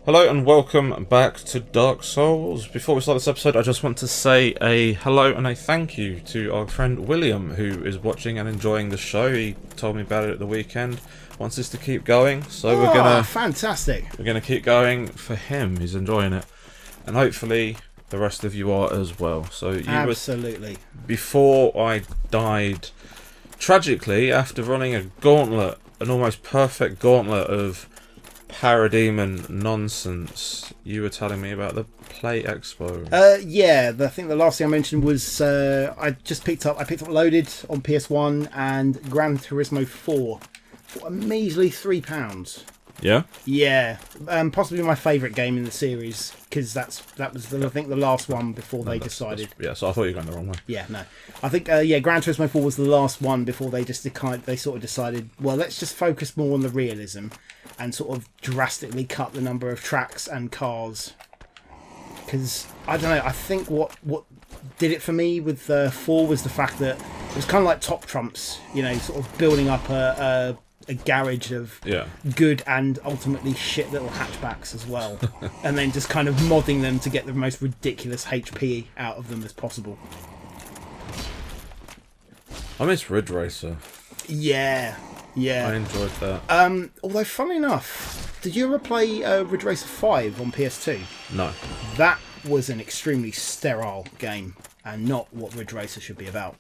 Hello and welcome back to Dark Souls. Before we start this episode, I just want to say a hello and a thank you to our friend William, who is watching and enjoying the show. He told me about it at the weekend, wants us to keep going, so we're gonna keep going for him. He's enjoying it, and hopefully the rest of you are as well. So you absolutely. Before I died tragically after running a gauntlet, an almost perfect gauntlet of parademon nonsense, you were telling me about the Play Expo. Yeah, I think the last thing I mentioned was I picked up Loaded on PS1 and Gran Turismo 4 for a measly £3. Yeah, possibly my favourite game in the series, because that was I think the last one before they decided. So I thought you were going the wrong way. Yeah, no, I think Gran Turismo 4 was the last one before they sort of decided, well, let's just focus more on the realism and sort of drastically cut the number of tracks and cars. Because I don't know, I think what did it for me with 4 was the fact that it was kind of like Top Trumps, you know, sort of building up a garage of good and ultimately shit little hatchbacks as well, and then just kind of modding them to get the most ridiculous HP out of them as possible. I miss Ridge Racer. Yeah. I enjoyed that. Although, funnily enough, did you ever play Ridge Racer 5 on PS2? No. That was an extremely sterile game, and not what Ridge Racer should be about.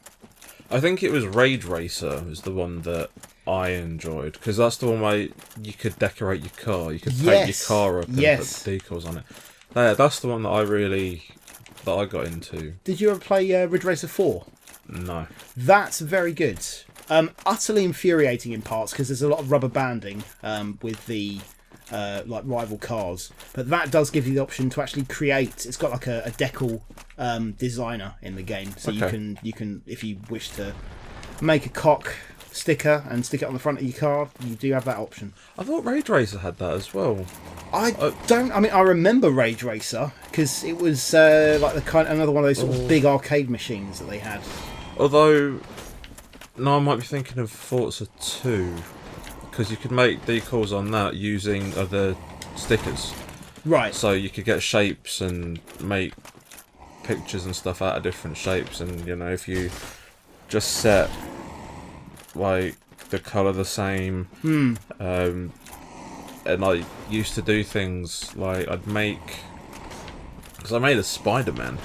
I think it was Rage Racer was the one that I enjoyed, because that's the one where you could decorate your car. You could paint your car up and put decals on it. That's the one that I got into. Did you ever play Ridge Racer 4? No. That's very good. Utterly infuriating in parts because there's a lot of rubber banding with the like rival cars, but that does give you the option to actually create. It's got like a decal designer in the game, so you can if you wish to make a cock sticker and stick it on the front of your car, you do have that option. I thought Rage Racer had that as well. I remember Rage Racer because it was like another one of those sort of big arcade machines that they had. Although, no, I might be thinking of Forza 2, because you could make decals on that using other stickers. Right. So you could get shapes and make pictures and stuff out of different shapes, and you know, if you just set like the colour the same, and I used to do things like because I made a Spider-Man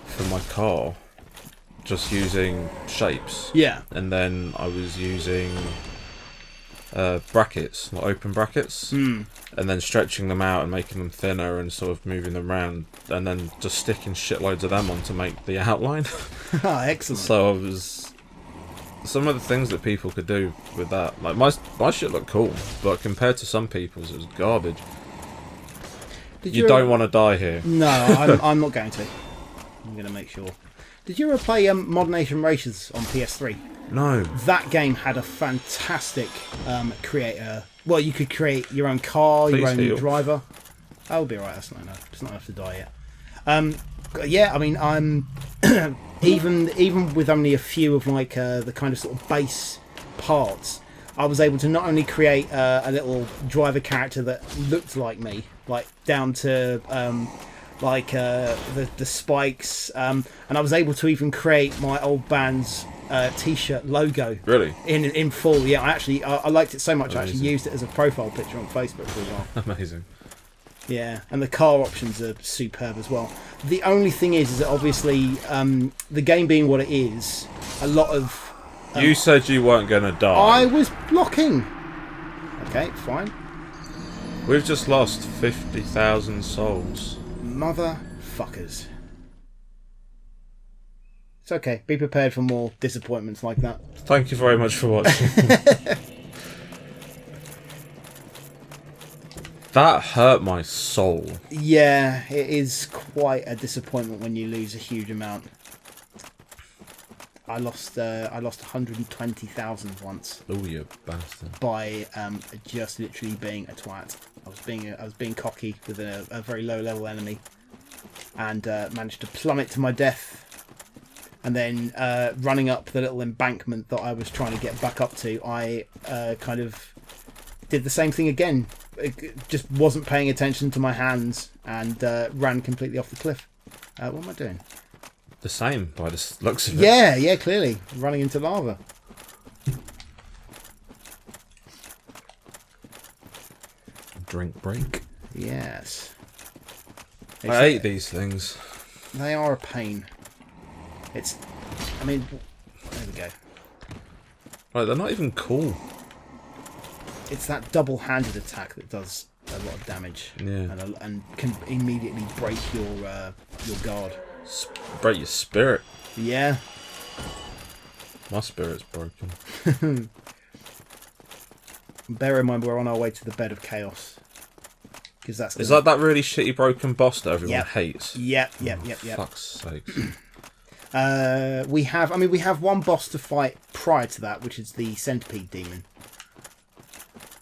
for my car just using shapes. Yeah. And then I was using brackets, like open brackets, and then stretching them out and making them thinner and sort of moving them around, and then just sticking shitloads of them on to make the outline. Oh, excellent. So some of the things that people could do with that, like my shit looked cool, but compared to some people's, it was garbage. You don't want to die here. No, I'm not going to. I'm going to make sure. Did you ever play Modern Nation Racers on PS3? No. That game had a fantastic creator. Well, you could create your own car, your own driver. I'll be alright. That's not enough. It's not enough to die yet. Yeah, I mean, I'm even with only a few of like the kind of sort of base parts, I was able to not only create a little driver character that looked like me, like down to the spikes, and I was able to even create my old band's t-shirt logo. Really? In full. Yeah, I liked it so much. Amazing. I actually used it as a profile picture on Facebook for a while. Amazing. Yeah, and the car options are superb as well. The only thing is that obviously the game being what it is, a lot of you said you weren't going to die. I was blocking. Okay, fine. We've just lost 50,000 souls. Motherfuckers. It's okay. Be prepared for more disappointments like that. Thank you very much for watching. That hurt my soul. Yeah, it is quite a disappointment when you lose a huge amount. I lost 120,000 once. Oh, you bastard! By just literally being a twat. I was being cocky with a very low level enemy, and managed to plummet to my death. And then running up the little embankment that I was trying to get back up to, I kind of did the same thing again. just wasn't paying attention to my hands and ran completely off the cliff. What am I doing? The same by the looks of it. Yeah, clearly running into lava. Drink break. Yes. I hate these things. They are a pain. I mean, there we go. Right, they're not even cool. It's that double-handed attack that does a lot of damage. Yeah. And can immediately break your guard. Break your spirit. Yeah. My spirit's broken. Bear in mind we're on our way to the bed of chaos. Because that's Is that really shitty broken boss that everyone hates? Yep. Fuck's sake. We have one boss to fight prior to that, which is the centipede demon.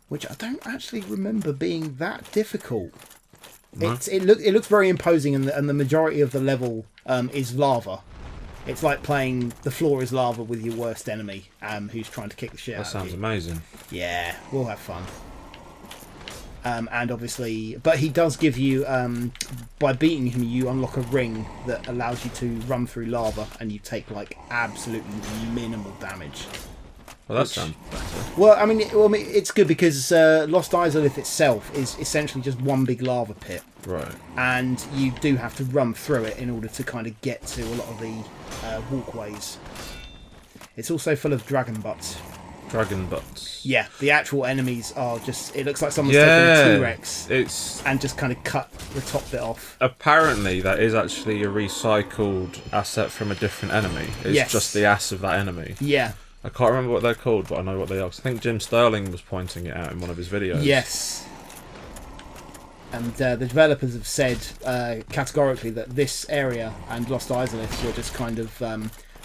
Which I don't actually remember being that difficult. No. It looks very imposing, and the majority of the level is lava. It's like playing the floor is lava with your worst enemy, who's trying to kick the shit out of you. That sounds amazing. Yeah, we'll have fun. And obviously, but he does give you, by beating him, you unlock a ring that allows you to run through lava, and you take like absolutely minimal damage. Well, that sounds better. Well, I mean, it's good because Lost Izalith itself is essentially just one big lava pit. Right. And you do have to run through it in order to kind of get to a lot of the walkways. It's also full of dragon butts. Dragon butts. Yeah, the actual enemies are just... It looks like someone's taken a T-Rex and just kind of cut the top bit off. Apparently, that is actually a recycled asset from a different enemy. It's just the ass of that enemy. Yeah. I can't remember what they're called, but I know what they are. 'Cause I think Jim Sterling was pointing it out in one of his videos. Yes. And the developers have said categorically that this area and Lost Izalith were just kind of...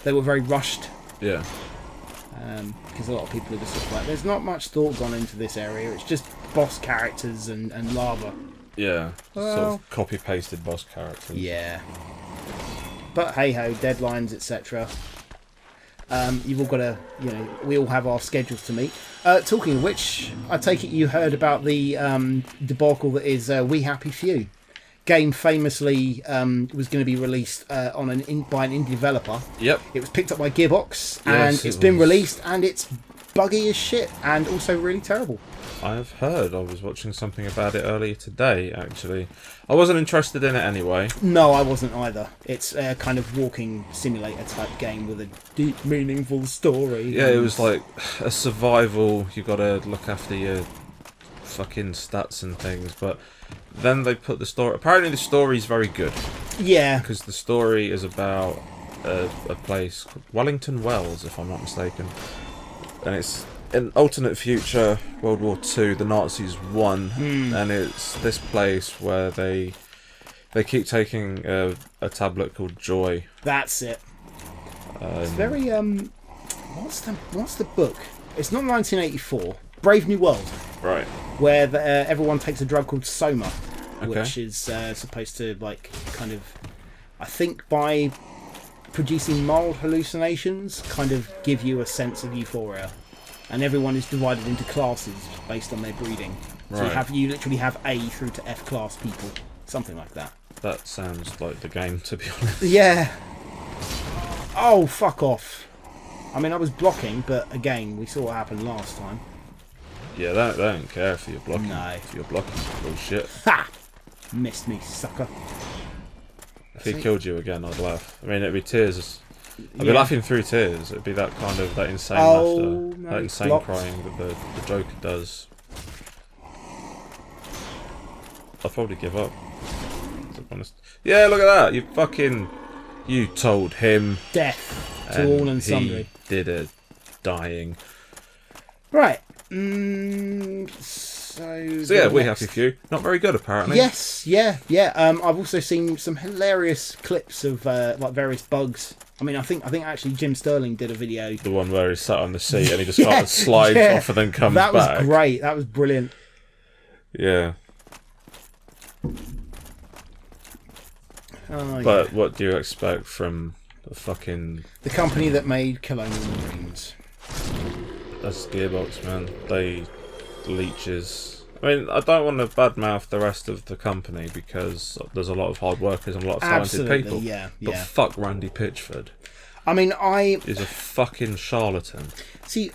they were very rushed. Yeah. Because a lot of people are just sort of like, there's not much thought gone into this area. It's just boss characters and lava. Yeah. Well, sort of copy-pasted boss characters. Yeah. But hey-ho, deadlines, etc. You've all got to, we all have our schedules to meet. Talking of which, I take it you heard about the debacle that is We Happy Few. Game famously was going to be released by an indie developer. Yep. It was picked up by Gearbox, and it's been released, and it's buggy as shit, and also really terrible. I've heard. I was watching something about it earlier today, actually. I wasn't interested in it anyway. No, I wasn't either. It's a kind of walking simulator type game with a deep, meaningful story. Yeah, it was like a survival. You got to look after your fucking stats and things, but then they put the story... Apparently the story's very good. Yeah. Because the story is about a place called Wellington Wells, if I'm not mistaken. And it's an alternate future, World War II, the Nazis won, and it's this place where they keep taking a tablet called Joy. That's it. It's very... What's the book? It's not 1984. Brave New World. Right. Where everyone takes a drug called Soma, which is supposed to, like, kind of, I think by producing mild hallucinations, kind of give you a sense of euphoria. And everyone is divided into classes based on their breeding. So you literally have A through to F class people, something like that. That sounds like the game, to be honest. Yeah. Oh, fuck off. I mean, I was blocking, but again, we saw what happened last time. Yeah, they don't care if you're blocking. No. If you're blocking, bullshit. Ha! Missed me, sucker. If he killed you again, I'd laugh. I mean, it'd be tears. I'd be laughing through tears. It'd be that kind of, that insane laughter. No, that insane blocked. crying that the Joker does. I'll probably give up. To be honest. Yeah, look at that. You told him. Death to all and sundry. He did it. Dying. Right. So yeah, We Happy Few. Not very good, apparently. Yes, yeah. I've also seen some hilarious clips of like various bugs. I mean, I think actually Jim Sterling did a video. The one where he's sat on the seat and he just kind of slides off and then comes back. That was great. That was brilliant. Yeah. Oh, but what do you expect from the company that made Colonial Marines? That's Gearbox, man. They leeches. I mean, I don't want to badmouth the rest of the company because there's a lot of hard workers and a lot of talented people. Yeah, but yeah. fuck Randy Pitchford. I mean, He's a fucking charlatan. See,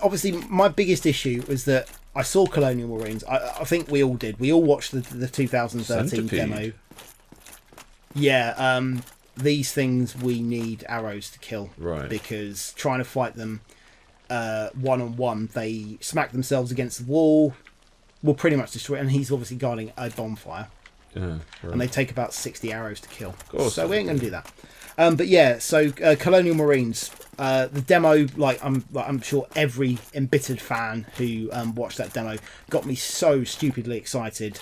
obviously, my biggest issue was that I saw Colonial Marines. I think we all did. We all watched the 2013 Centipede. demo. Yeah, these things we need arrows to kill. Right. Because trying to fight them one-on-one, they smack themselves against the wall, will pretty much destroy it, and he's obviously guarding a bonfire. Yeah, right. And they take about 60 arrows to kill. Of course. So we ain't going to do that. But yeah, so Colonial Marines, the demo, I'm sure every embittered fan who watched that demo got me so stupidly excited.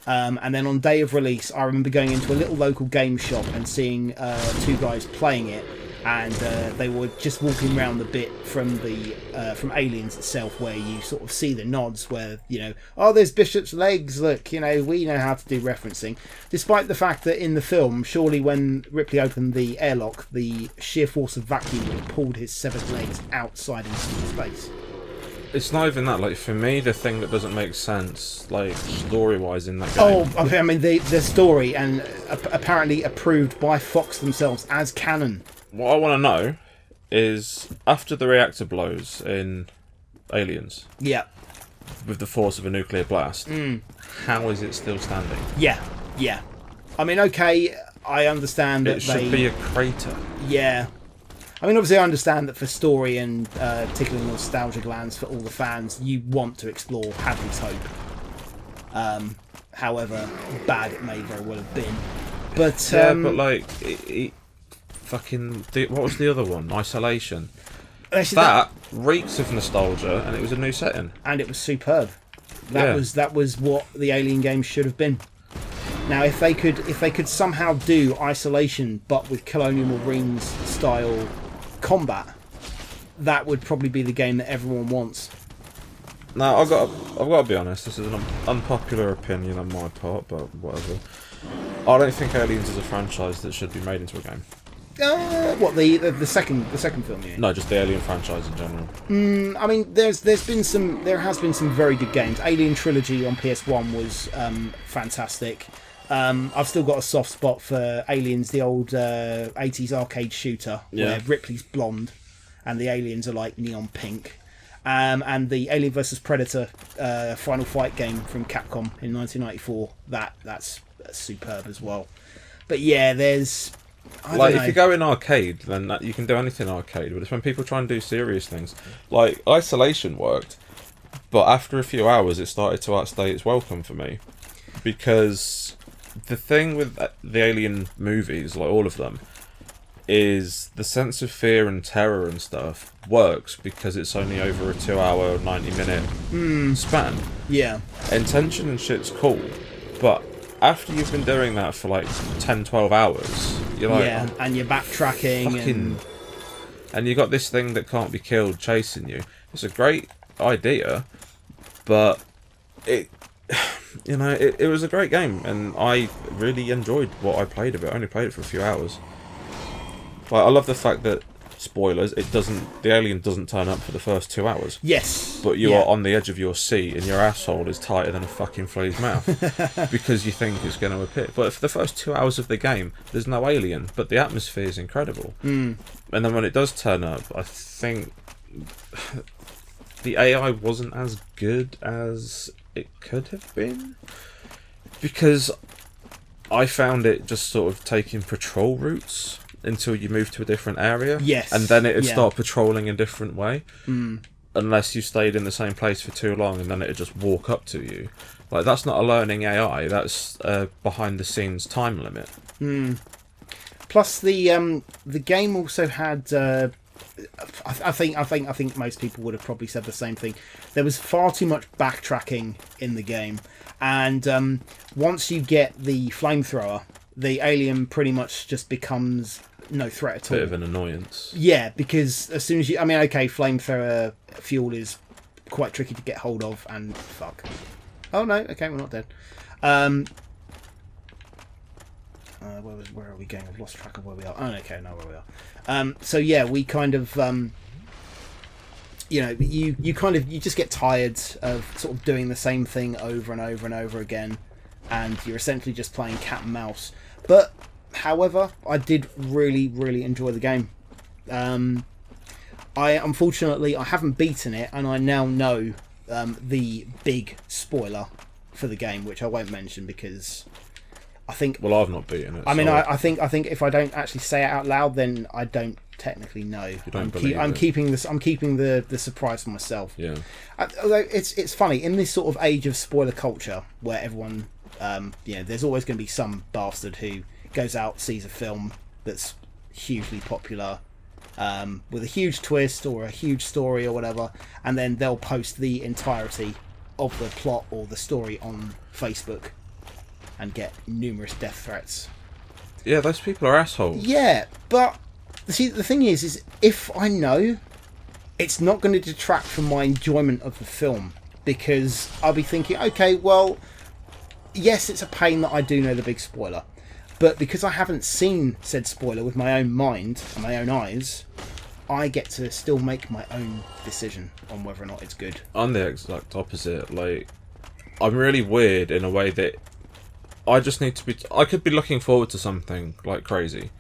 And then on day of release, I remember going into a little local game shop and seeing two guys playing it, and they were just walking around the bit from from Aliens itself, where you sort of see the nods, where oh, there's Bishop's legs. Look, we know how to do referencing, despite the fact that in the film, surely when Ripley opened the airlock, the sheer force of vacuum would have pulled his severed legs outside into space. It's not even that. Like, for me, the thing that doesn't make sense, like, story-wise in that game... Oh, I mean, the story, and apparently approved by Fox themselves as canon. What I want to know is, after the reactor blows in Aliens, Yeah. with the force of a nuclear blast, how is it still standing? Yeah. I mean, okay, I understand that It should be a crater. Yeah. I mean, obviously, I understand that for story and tickling nostalgia glands for all the fans, you want to explore Hadley's Hope. However bad it may very well have been. But, Yeah, but, like, what was the other one? Isolation. actually, That reeks of nostalgia, and it was a new setting. and it was superb. That was what the Alien game should have been. Now, if they could somehow do Isolation, but with Colonial Marines style combat, that would probably be the game that everyone wants. Now, I've got to be honest. This is an unpopular opinion on my part, but whatever. I don't think Aliens is a franchise that should be made into a game. What the second film? Yeah. No, just the Alien franchise in general. I mean, there has been some very good games. Alien Trilogy on PS1 was fantastic. I've still got a soft spot for Aliens, the old 80s arcade shooter, where Ripley's blonde and the aliens are like neon pink. And the Alien vs Predator Final Fight game from Capcom in 1994, that's superb as well. But yeah, there's... I don't know. If you go in arcade, then you can do anything arcade, but it's when people try and do serious things. Like, Isolation worked, but after a few hours it started to outstay its welcome for me. Because the thing with the Alien movies, like all of them, is the sense of fear and terror and stuff works because it's only over a 2-hour, 90-minute span. Yeah. Intention and shit's cool, but after you've been doing that for like 10-12 hours, you're like... Yeah, and you're backtracking and you got this thing that can't be killed chasing you. It's a great idea, but it was a great game, and I really enjoyed what I played of it. I only played it for a few hours. Like, I love the fact that, spoilers, the alien doesn't turn up for the first 2 hours. Yes. But you are on the edge of your seat, and your asshole is tighter than a fucking flea's mouth because you think it's going to appear. But for the first 2 hours of the game, there's no alien, but the atmosphere is incredible. And then when it does turn up, I think the AI wasn't as good as it could have been, because I found it just sort of taking patrol routes until you move to a different area. Yes. And then it'd start patrolling a different way. Unless you stayed in the same place for too long, and then it'd just walk up to you. Like, that's not a learning AI, that's a behind the scenes time limit. Plus the game also had I think most people would have probably said the same thing. There was far too much backtracking in the game, and once you get the flamethrower, the alien pretty much just becomes no threat at all. Bit of an annoyance. Yeah, because as soon as you... I mean, okay, flamethrower fuel is quite tricky to get hold of, and fuck. Oh, no, okay, we're not dead. Where are we going? I've lost track of where we are. Oh, okay, no, where we are. So, yeah, we kind of... you know, you kind of, you just get tired of sort of doing the same thing over and over and over again, and you're essentially just playing cat and mouse. But however, I did really enjoy the game. Unfortunately I haven't beaten it, and I now know the big spoiler for the game, which I won't mention because I think. Well, I've not beaten it. I mean, I think if I don't actually say it out loud, then I don't technically know. You don't believe I'm it. keeping this. I'm keeping the surprise for myself. Yeah. Although it's funny in this sort of age of spoiler culture where everyone, there's always going to be some bastard who goes out, sees a film that's hugely popular, with a huge twist or a huge story or whatever, and then they'll post the entirety of the plot or the story on Facebook and get numerous death threats. Yeah, those people are assholes. Yeah, but see, the thing is if I know, it's not going to detract from my enjoyment of the film, because I'll be thinking, okay, well, yes, it's a pain that I do know the big spoiler, but because I haven't seen said spoiler with my own mind and my own eyes, I get to still make my own decision on whether or not it's good. I'm the exact opposite. Like, I'm really weird in a way that I just need to be. I could be looking forward to something like crazy,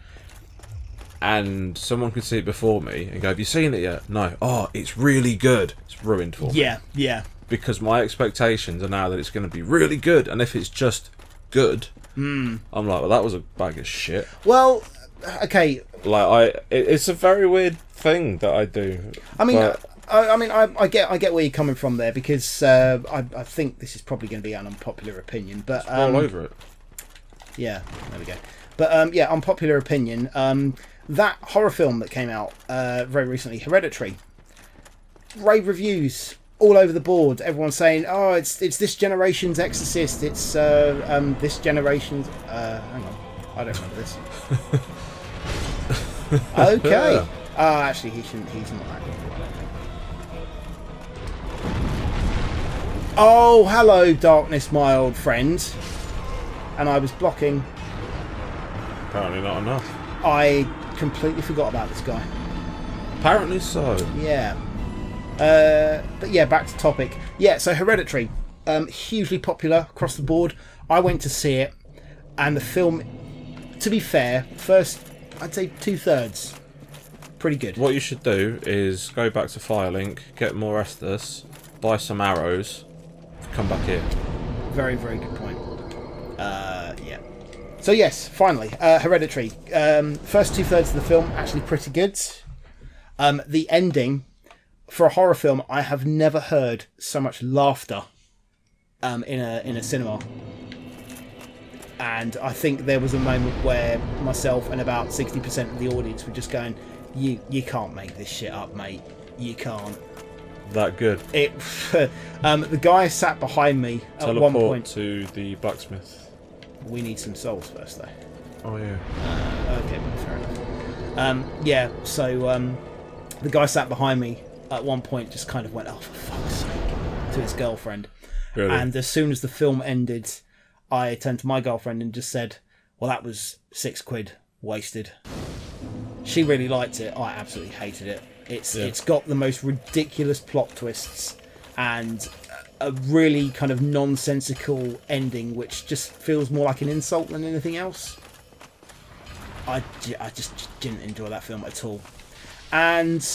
and someone could see it before me and go, "Have you seen it yet?" No. Oh, it's really good. It's ruined for me. Yeah. Because my expectations are now that it's going to be really good, and if it's just good, I'm like, well, that was a bag of shit. Well, okay. Like, it's a very weird thing that I do. I mean, but I get where you're coming from there, because I think this is probably going to be an unpopular opinion, but all over it. Yeah, there we go. But unpopular opinion. That horror film that came out very recently, Hereditary, rave reviews all over the board. Everyone's saying, "Oh, it's this generation's Exorcist. It's this generation's." Hang on, I don't remember this. Okay. Actually, he shouldn't. He's not acting for it, I don't think. Oh, hello, darkness, my old friend. And I was blocking. Apparently not enough. I completely forgot about this guy. Apparently so. Yeah. But yeah, back to topic. Yeah, so Hereditary, hugely popular across the board. I went to see it, and the film, to be fair, first, I'd say 2/3, pretty good. What you should do is go back to Firelink, get more Estus, buy some arrows, come back here. Very, very good point. Yeah. So yes, finally, Hereditary. First 2/3 of the film, actually pretty good. The ending, for a horror film, I have never heard so much laughter in a cinema. And I think there was a moment where myself and about 60% of the audience were just going, you can't make this shit up, mate. You can't. That good. The guy sat behind me at one point. To the blacksmith. We need some souls first, though. Oh yeah. Okay, fair enough. Yeah, so the guy sat behind me at one point just kind of went, "Oh, for fuck's sake," to his girlfriend. Really? And as soon as the film ended, I turned to my girlfriend and just said, "Well, that was £6 wasted." She really liked it. I absolutely hated it. It's got the most ridiculous plot twists and a really kind of nonsensical ending, which just feels more like an insult than anything else. I just didn't enjoy that film at all. And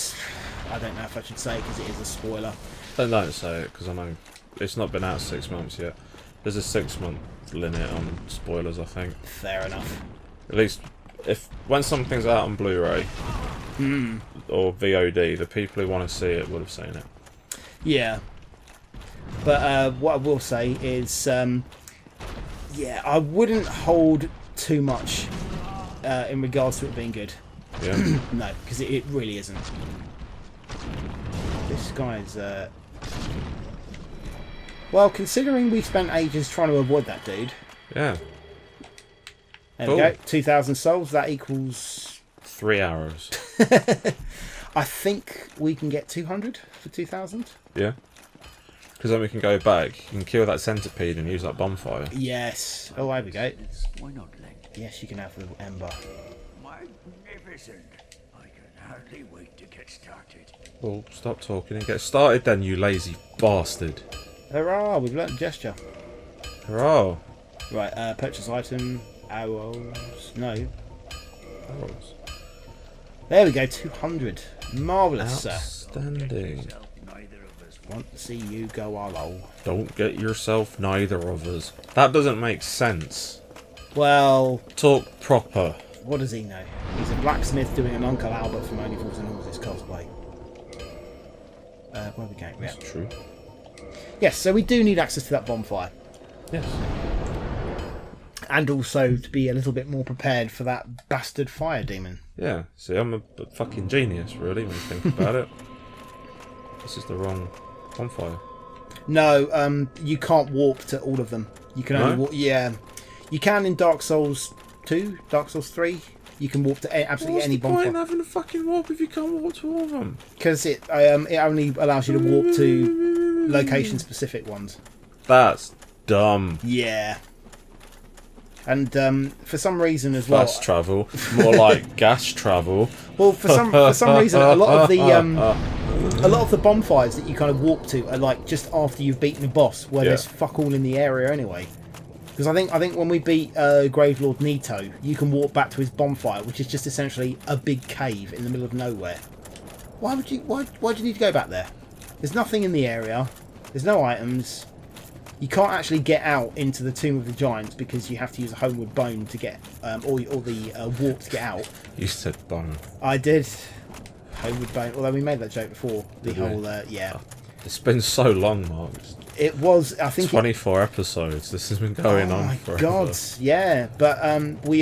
I don't know if I should say it because it is a spoiler. Don't say it, because I know it's not been out 6 months yet. There's a 6-month limit on spoilers, I think. Fair enough. At least when something's out on Blu-ray or VOD, the people who want to see it would have seen it. Yeah. But what I will say is, I wouldn't hold too much in regards to it being good. Yeah. No, because it really isn't. This guy's... Well, considering we spent ages trying to avoid that dude. Yeah. There we go. 2,000 souls. That equals... 3 arrows. I think we can get 200 for 2,000. Yeah. Because then we can go back, you can kill that centipede and use that bonfire. Yes. Oh, there we go. Why not, Leg? Yes, you can have the ember. Magnificent. I can Hardly wait to get started. Well, stop talking and get started then, you lazy bastard. Hurrah! We've learnt gesture. Hurrah. Right, purchase item, arrows. No. Arrows. There we go, 200. Marvellous, sir. Outstanding. Neither of us Want to see you go all. Don't get yourself neither of us. That doesn't make sense. Well, Talk proper. what does he know? He's a blacksmith doing an Uncle Albert from Only Fools and Horses cosplay. Where are we going? Yeah. That's true. Yes, so we do need access to that bonfire. Yes. And also to be a little bit more prepared for that bastard fire demon. Yeah. See, I'm a fucking genius, really, when you think about it. This is the wrong bonfire. No, you can't warp to all of them. You can only No? warp. Yeah, you can in Dark Souls 2, Dark Souls 3. You can warp to absolutely What's any the point in bonfire having a fucking warp if you can't warp to all of them? because it only allows you to warp to location specific ones. That's dumb. Yeah. And for some reason as Fast travel, more like gas travel. well, for some reason, a lot of the bonfires that you kind of warp to are like just after you've beaten a boss, where there's fuck all in the area anyway. Because I think when we beat Gravelord Nito, you can walk back to his bonfire, which is just essentially a big cave in the middle of nowhere. Why do you need to go back there? There's nothing in the area. There's no items. You can't actually get out into the Tomb of the Giants because you have to use a Homeward Bone to get, or the warp to get out. You said bone. I did. Homeward Bone. Although we made that joke before. The Did we? whole, yeah. It's been so long, Mark. It's It was, I think... 24 episodes. This has been going on forever. Oh my god, yeah. But we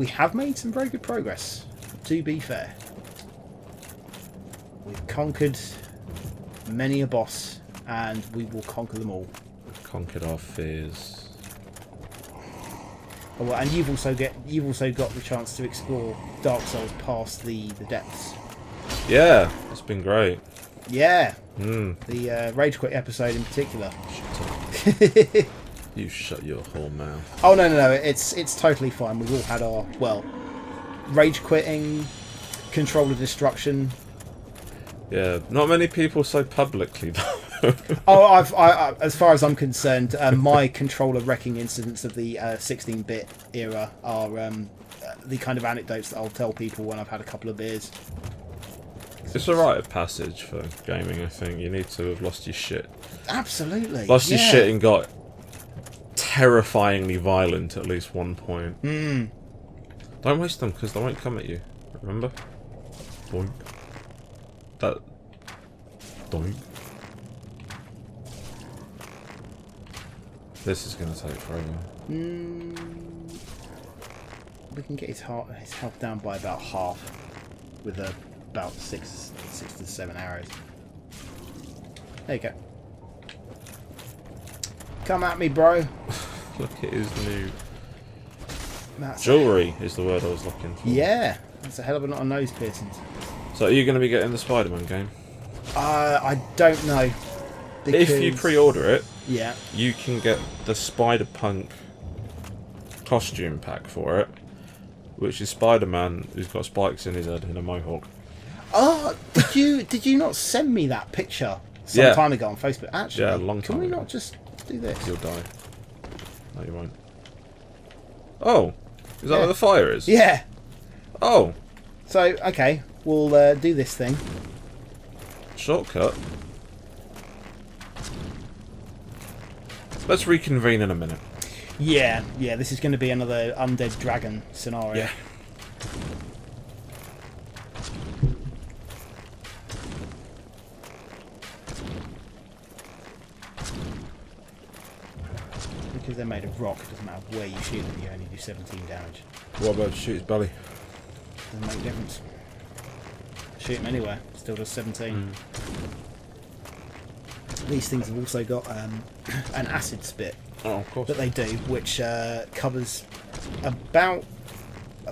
have made some very good progress, to be fair. We've conquered many a boss, and we will conquer them all. Conquered our fears. Oh, well, and you've also got the chance to explore Dark Souls past the depths. Yeah, it's been great. Yeah, Mm. the Rage Quit episode in particular. Shut up. You shut your whole mouth. Oh no, it's totally fine. We've all had our rage quitting, controller destruction. Yeah, not many people so publicly though. Oh, I as far as I'm concerned, my controller wrecking incidents of the 16-bit era are the kind of anecdotes that I'll tell people when I've had a couple of beers. It's a rite of passage for gaming, I think. You need to have lost your shit. Absolutely. Lost your yeah. shit and got terrifyingly violent at least one point. Mm. Don't waste them, because they won't come at you. Remember? Doink. That... Doink. This is going to take forever. We can get his health down by about half with about 6 to 7 arrows. There you go. Come at me, bro. Look at his new... That's Jewellery is the word I was looking for. Yeah, that's a hell of a lot of nose piercings. So are you going to be getting the Spider-Man game? I don't know. If you pre-order it, yeah, you can get the Spider-Punk costume pack for it, which is Spider-Man who's got spikes in his head and a mohawk. oh, did you not send me that picture some time ago on Facebook? Actually, Yeah, a long time Can we ago. not just do this? You'll die. No, you won't. Oh, is that where the fire is? Yeah. Oh, So okay, we'll do this thing. shortcut. Let's reconvene in a minute. Yeah, this is going to be another undead dragon scenario. Yeah. Because they're made of rock, it doesn't matter where you shoot them, you only do 17 damage. What about shoot his belly? Doesn't make a difference. Shoot them anywhere, still does 17. These things have also got an acid spit Oh, of course. that they do, which covers about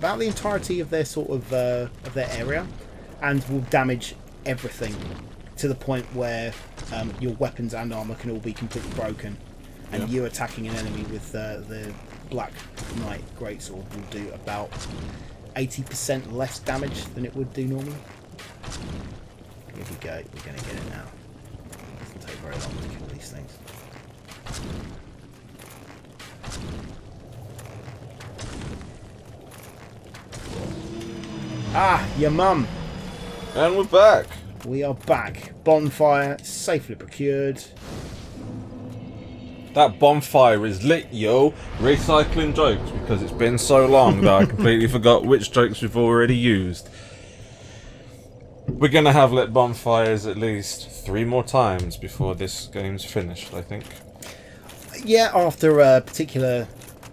the entirety of their sort of their area, and will damage everything to the point where your weapons and armor can all be completely broken, and you attacking an enemy with the Black Knight Greatsword will do about 80% less damage than it would do normally. Here we go. We're going to get it now. It doesn't take very long to kill these things. Ah, your mum. And we're back. We are back. Bonfire safely procured. That bonfire is lit, yo. Recycling jokes because it's been so long that I completely forgot which jokes we've already used. We're gonna have lit bonfires at least 3 more times before this game's finished, I think. Yeah, after a particular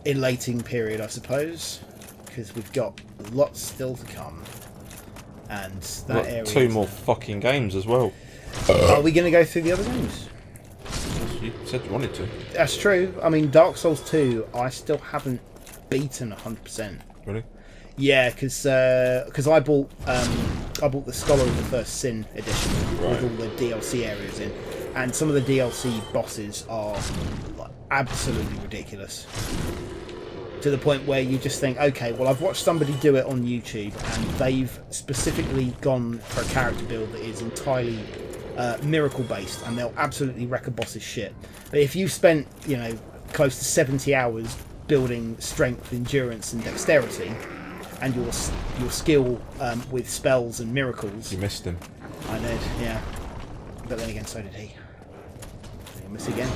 elating period, I suppose, because we've got lots still to come, and that area. 2 more fucking games as well. Are we going to go through the other games? You said you wanted to. That's true. I mean, Dark Souls 2, I still haven't beaten 100%. Really? Yeah, because I bought the Scholar of the First Sin edition with all the DLC areas in, and some of the DLC bosses are like, absolutely ridiculous. To the point where you just think, okay, well, I've watched somebody do it on YouTube, and they've specifically gone for a character build that is entirely miracle based, and they'll absolutely wreck a boss's shit. But if you've spent, close to 70 hours building strength, endurance, and dexterity, and your skill with spells and miracles, You missed him. I did, yeah. But then again, so did he. Did he miss again?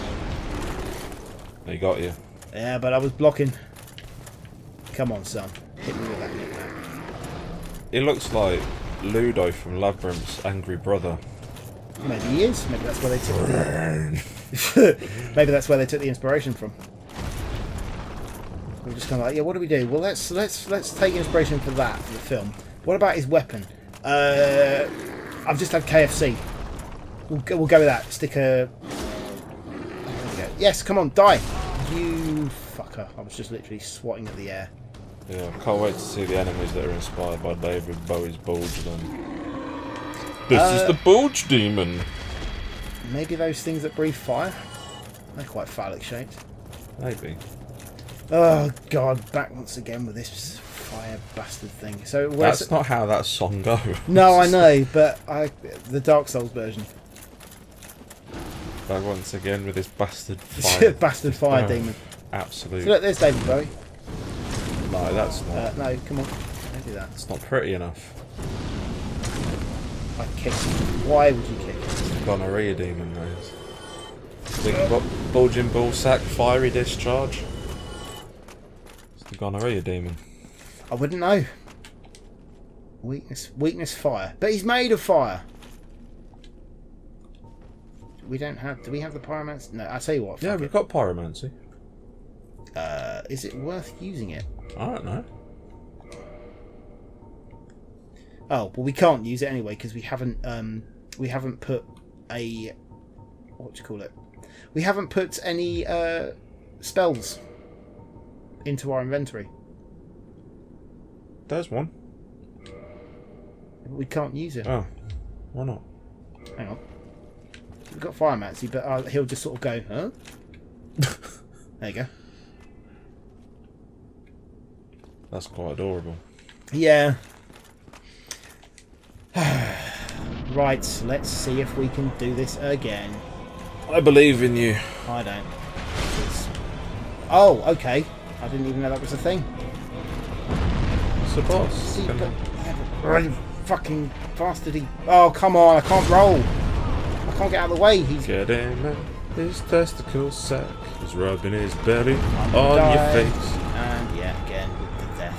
He got you. Yeah, but I was blocking. Come on, son. Hit me with that knick-knack. It looks like Ludo from Labyrinth's angry brother. Maybe he is. Maybe that's where they took maybe that's where they took the inspiration from. We're just kind of like, yeah, what do we do? Well, let's take inspiration for that for the film. What about his weapon? I've just had KFC. We'll go with that. Stick a. There we go. Yes, come on, die. You fucker. I was just literally swatting at the air. Yeah, I can't wait to see the enemies that are inspired by David Bowie's Bulge then. This is the Bulge Demon. Maybe those things that breathe fire? They're quite phallic shaped. Maybe. Oh god, back once again with this fire bastard thing. So That's not how that song goes. No, I know, but the Dark Souls version. Back once again with this bastard fire. Bastard fire demon. Absolutely. So look, there's David Bowie. No, that's not. No, come on. Don't do that. It's not pretty enough. I kicked him. Why would you kick him? It's the gonorrhea demon knows. Big bulging ballsack, fiery discharge. It's the gonorrhea demon. I wouldn't know. Weakness, fire. But he's made of fire. We don't have. Do we have the pyromancy? No, I'll tell you what. Yeah, we've got pyromancy. Is it worth using it? I don't know. Oh well, we can't use it anyway because we haven't put a what do you call it? We haven't put any spells into our inventory. There's one. We can't use it. Oh, why not? Hang on. We've got Firemancy, but he'll just sort of go, huh? There you go. That's quite adorable. Yeah. Right, let's see if we can do this again. I believe in you. I don't. Oh, okay. I didn't even know that was a thing. It's the boss. See, but you fucking bastard. Oh, come on. I can't roll. I can't get out of the way. He's Get him out. His testicle sack is rubbing his belly on die. your face. And yeah, again with the death.